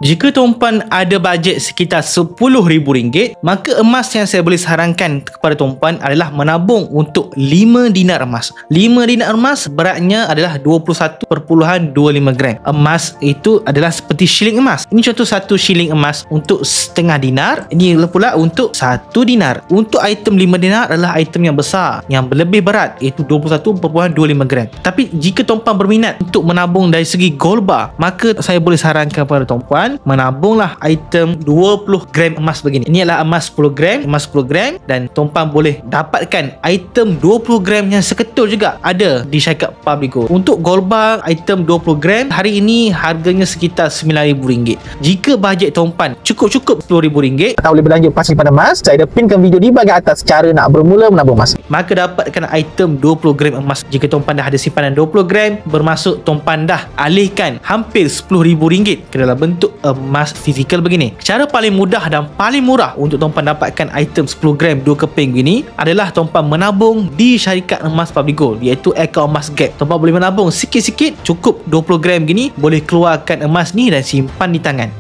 Jika tuan-puan ada bajet sekitar RM10,000, maka emas yang saya boleh sarankan kepada tuan-puan adalah menabung untuk 5 dinar emas. 5 dinar emas beratnya adalah 21.25 gram. Emas itu adalah seperti shilling emas. Ini contoh 1 shilling emas untuk setengah dinar. Ini pula untuk 1 dinar. Untuk item 5 dinar adalah item yang besar, yang lebih berat, iaitu 21.25 gram. Tapi jika tuan-puan berminat untuk menabung dari segi gold bar, maka saya boleh sarankan kepada tuan-puan menabunglah item 20 gram emas begini. Ini adalah emas 10 gram, dan tuan-puan boleh dapatkan item 20 gram yang seketul juga ada di syarikat Public Gold. Untuk gold bar item 20 gram hari ini harganya sekitar RM9,000. Jika bajet tuan-puan cukup RM10,000 tak boleh berlanjut pas simpan emas, saya ada pinkan video di bahagian atas cara nak bermula menabung emas. maka dapatkan item 20 gram emas. Jika tuan-puan dah ada simpanan 20 gram, bermaksud tuan-puan dah alihkan hampir RM10,000 ke dalam bentuk emas fizikal begini. Cara paling mudah dan paling murah untuk tuan-puan dapatkan item 10 gram 2 keping begini adalah tuan-puan menabung di syarikat emas Public Gold, iaitu akaun emas gap. Tuan-puan boleh menabung sikit-sikit, cukup 20 gram gini, boleh keluarkan emas ni dan simpan di tangan.